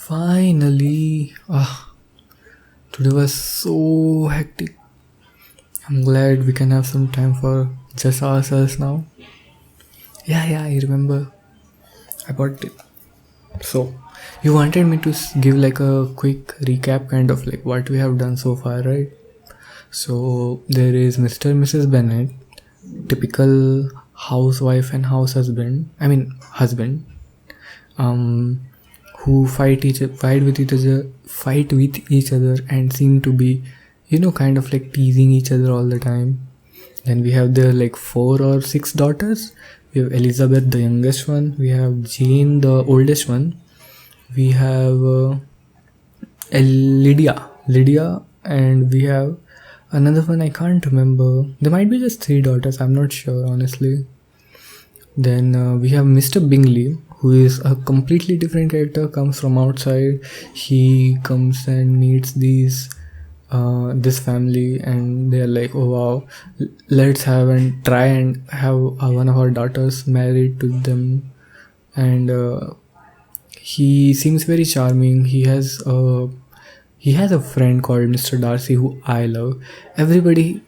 Finally, today was so hectic. I'm glad we can have some time for just ourselves now. Yeah, I remember. I bought it. So, you wanted me to give like a quick recap, kind of like what we have done so far, right? So, there is Mr. and Mrs. Bennet, typical housewife and husband, who fight with each other and seem to be, kind of like teasing each other all the time. Then we have their like 4 or 6 daughters. We have Elizabeth, the youngest one. We have Jane, the oldest one. We have Lydia, and we have another one I can't remember. There might be just 3 daughters. I'm not sure, honestly. Then we have Mr. Bingley, who is a completely different character, comes from outside. He comes and meets this family, and they're like, oh wow, let's try and have one of our daughters married to them. And he seems very charming. He has a friend called Mr. Darcy, who I love. Everybody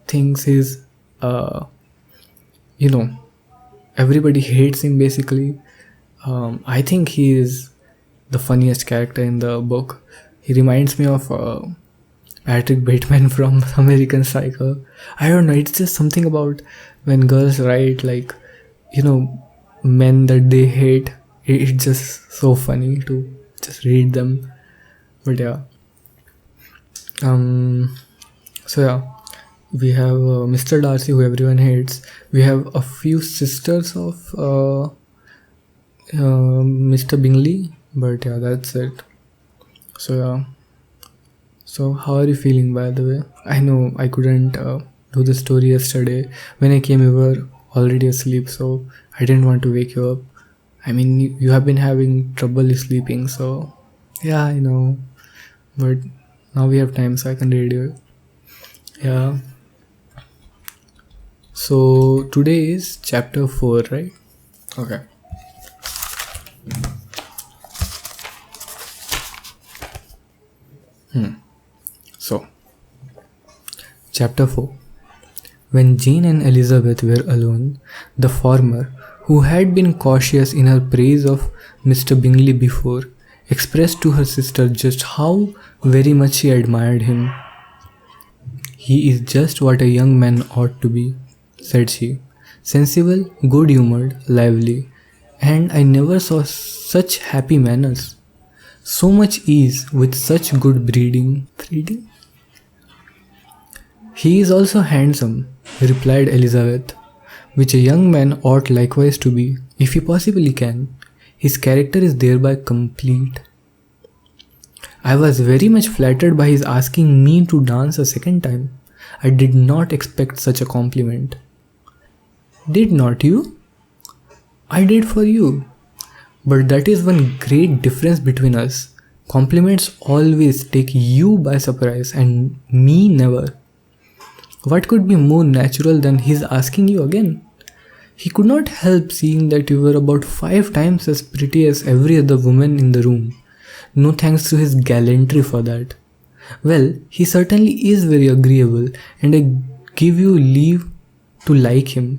thinks he's everybody hates him basically. I think he is the funniest character in the book. He reminds me of Patrick Bateman from American Psycho. I don't know, it's just something about when girls write men that they hate. It's just so funny to just read them. But yeah. We have Mr. Darcy, who everyone hates. We have a few sisters of Mr. Bingley, but yeah, that's it. So how are you feeling, by the way? I know I couldn't do the story yesterday. When I came, you were already asleep, so I didn't want to wake you up. I mean, you have been having trouble sleeping, so yeah, I know. But now we have time, so I can read you. Yeah. So today is chapter 4, right? Okay. So, chapter 4. When Jane and Elizabeth were alone, the former, who had been cautious in her praise of Mr. Bingley before, expressed to her sister just how very much she admired him. "He is just what a young man ought to be," said she, "sensible, good-humoured, lively, and I never saw such happy manners. So much ease, with such good breeding. He is also handsome," replied Elizabeth, "which a young man ought likewise to be, if he possibly can. His character is thereby complete. I was very much flattered by his asking me to dance a second time. I did not expect such a compliment." "Did not you?" "I did for you. But that is one great difference between us. Compliments always take you by surprise and me never. What could be more natural than his asking you again? He could not help seeing that you were about 5 times as pretty as every other woman in the room. No thanks to his gallantry for that. Well, he certainly is very agreeable, and I give you leave to like him.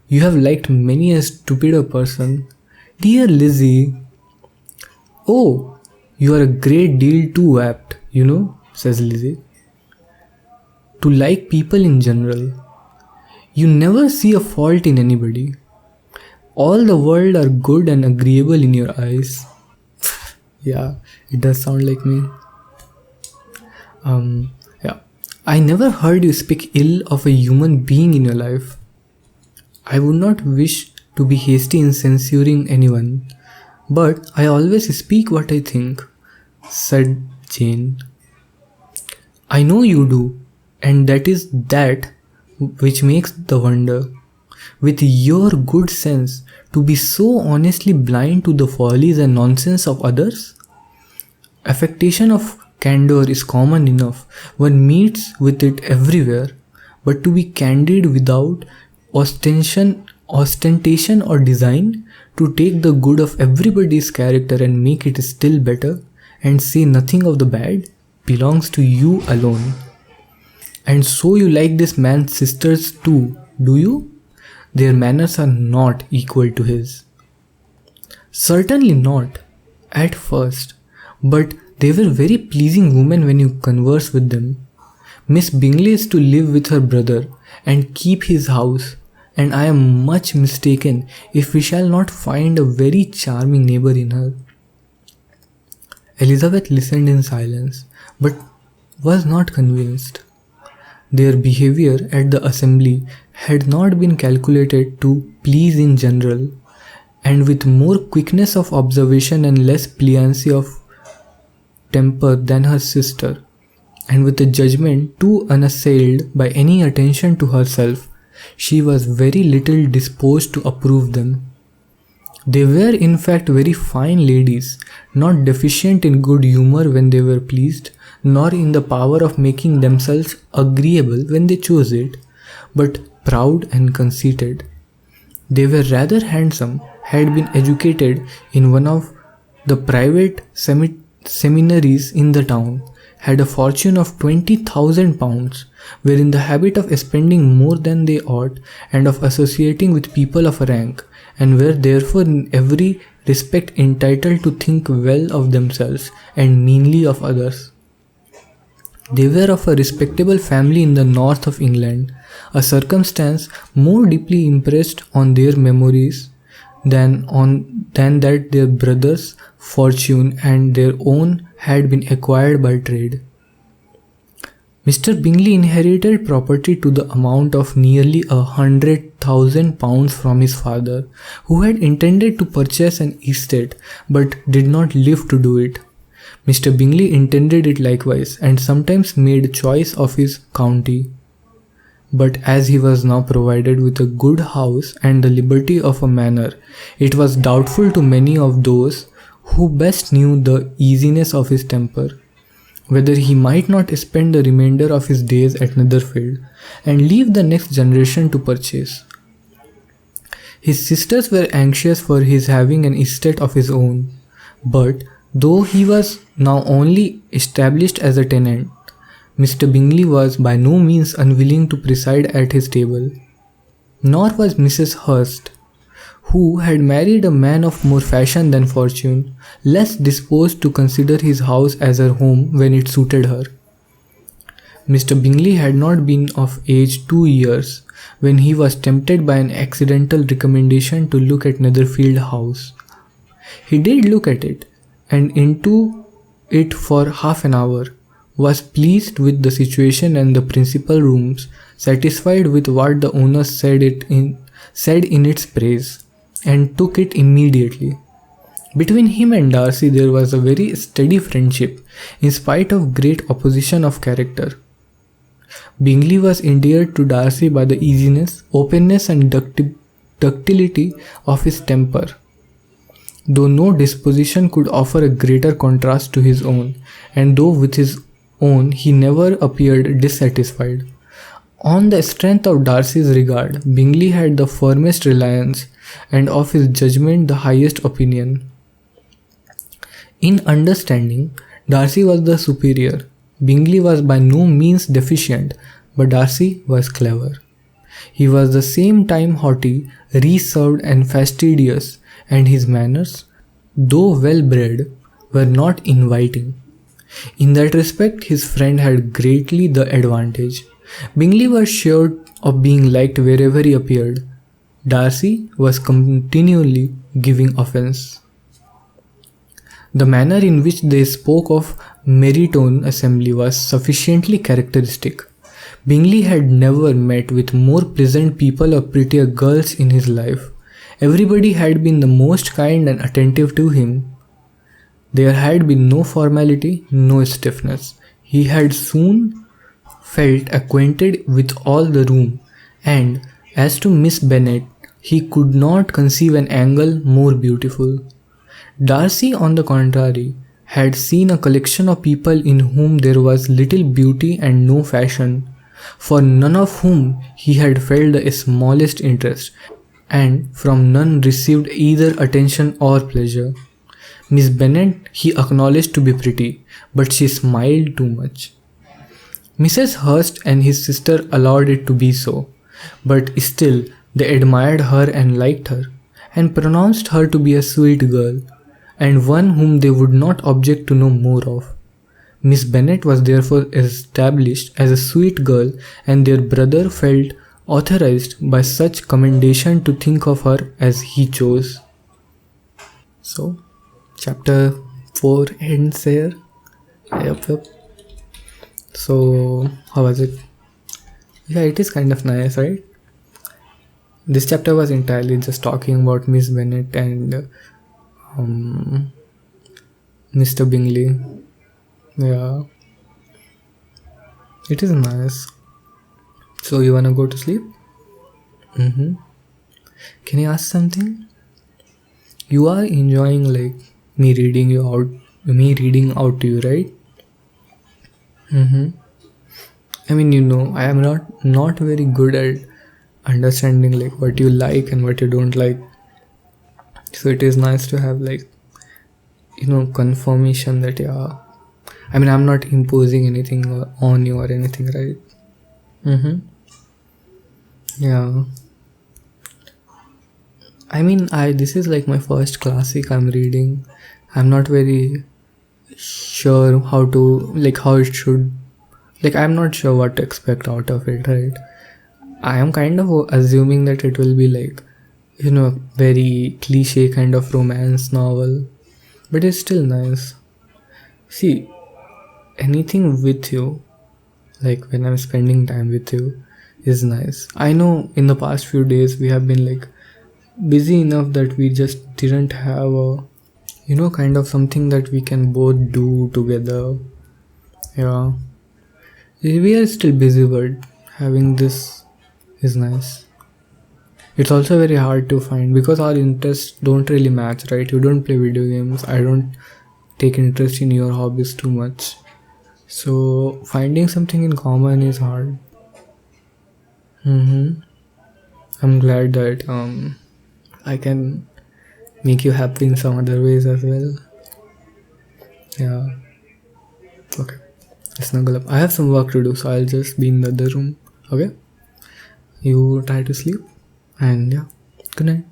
You have liked many a stupider person. Dear Lizzie." "Oh, you are a great deal too apt, says Lizzie, "to like people in general. You never see a fault in anybody. All the world are good and agreeable in your eyes." Yeah, it does sound like me. Yeah. "I never heard you speak ill of a human being in your life. I would not wish to be hasty in censuring anyone, but I always speak what I think," said Jane. "I know you do, and that is that which makes the wonder. With your good sense, to be so honestly blind to the follies and nonsense of others. Affectation of candor is common enough, one meets with it everywhere, but to be candid without ostentation or design, to take the good of everybody's character and make it still better and say nothing of the bad belongs to you alone. And so you like this man's sisters too, do you? Their manners are not equal to his. Certainly not, at first, but they were very pleasing women when you converse with them. Miss Bingley is to live with her brother and keep his house, and I am much mistaken if we shall not find a very charming neighbour in her. Elizabeth listened in silence, but was not convinced. Their behaviour at the assembly had not been calculated to please in general, and with more quickness of observation and less pliancy of temper than her sister, and with a judgment too unassailed by any attention to herself, she was very little disposed to approve them. They were in fact very fine ladies, not deficient in good humour when they were pleased, nor in the power of making themselves agreeable when they chose it, but proud and conceited. They were rather handsome, had been educated in one of the private seminaries in the town, had a fortune of £20,000, were in the habit of spending more than they ought and of associating with people of rank, and were therefore in every respect entitled to think well of themselves and meanly of others. They were of a respectable family in the north of England, a circumstance more deeply impressed on their memories than that their brother's fortune and their own had been acquired by trade. Mr. Bingley inherited property to the amount of nearly £100,000 from his father, who had intended to purchase an estate but did not live to do it. Mr. Bingley intended it likewise, and sometimes made choice of his county. But as he was now provided with a good house and the liberty of a manor, it was doubtful to many of those who best knew the easiness of his temper, whether he might not spend the remainder of his days at Netherfield, and leave the next generation to purchase. His sisters were anxious for his having an estate of his own, but though he was now only established as a tenant, Mr. Bingley was by no means unwilling to preside at his table. Nor was Mrs. Hurst, who had married a man of more fashion than fortune, less disposed to consider his house as her home when it suited her. Mr. Bingley had not been of age 2 years when he was tempted by an accidental recommendation to look at Netherfield House. He did look at it, and into it for half an hour, was pleased with the situation and the principal rooms, satisfied with what the owner said in its praise, and took it immediately. Between him and Darcy there was a very steady friendship, in spite of great opposition of character. Bingley was endeared to Darcy by the easiness, openness and ductility of his temper, though no disposition could offer a greater contrast to his own, and though with his own he never appeared dissatisfied. On the strength of Darcy's regard, Bingley had the firmest reliance, and of his judgment the highest opinion. In understanding, Darcy was the superior. Bingley was by no means deficient, but Darcy was clever. He was at the same time haughty, reserved and fastidious, and his manners, though well bred, were not inviting. In that respect his friend had greatly the advantage. Bingley was sure of being liked wherever he appeared. Darcy was continually giving offence. The manner in which they spoke of Meryton assembly was sufficiently characteristic. Bingley had never met with more pleasant people or prettier girls in his life. Everybody had been the most kind and attentive to him. There had been no formality, no stiffness. He had soon felt acquainted with all the room, and as to Miss Bennet, he could not conceive an angle more beautiful. Darcy, on the contrary, had seen a collection of people in whom there was little beauty and no fashion, for none of whom he had felt the smallest interest, and from none received either attention or pleasure. Miss Bennet he acknowledged to be pretty, but she smiled too much. Mrs. Hurst and his sister allowed it to be so, but still they admired her and liked her, and pronounced her to be a sweet girl, and one whom they would not object to know more of. Miss Bennet was therefore established as a sweet girl, and their brother felt authorized by such commendation to think of her as he chose. So, chapter 4 ends here. Yep. So, how was it? Yeah, it is kind of nice, right? This chapter was entirely just talking about Miss Bennet and Mr. Bingley. Yeah, it is nice. So, you wanna go to sleep? Mm-hmm. Can I ask something? You are enjoying like me reading out to you, right? Mm-hmm. I mean, I am not very good at understanding like what you like and what you don't like. So it is nice to have like confirmation that yeah. I mean, I'm not imposing anything on you or anything, right? Mm-hmm. Yeah. I mean, this is like my first classic I'm reading. I'm not very sure how it should. Like, I'm not sure what to expect out of it, right? I am kind of assuming that it will be like, very cliche kind of romance novel. But it's still nice. See, anything with you, like when I'm spending time with you, is nice. I know in the past few days we have been like busy enough that we just didn't have a, kind of something that we can both do together. Yeah. We are still busy, but having this is nice. It's also very hard to find because our interests don't really match, right? You don't play video games. I don't take interest in your hobbies too much. So finding something in common is hard. Mm-hmm. I'm glad that I can make you happy in some other ways as well. Yeah. Okay. Snuggle up. I have some work to do, so I'll just be in the other room. Okay? You try to sleep. And yeah. Good night.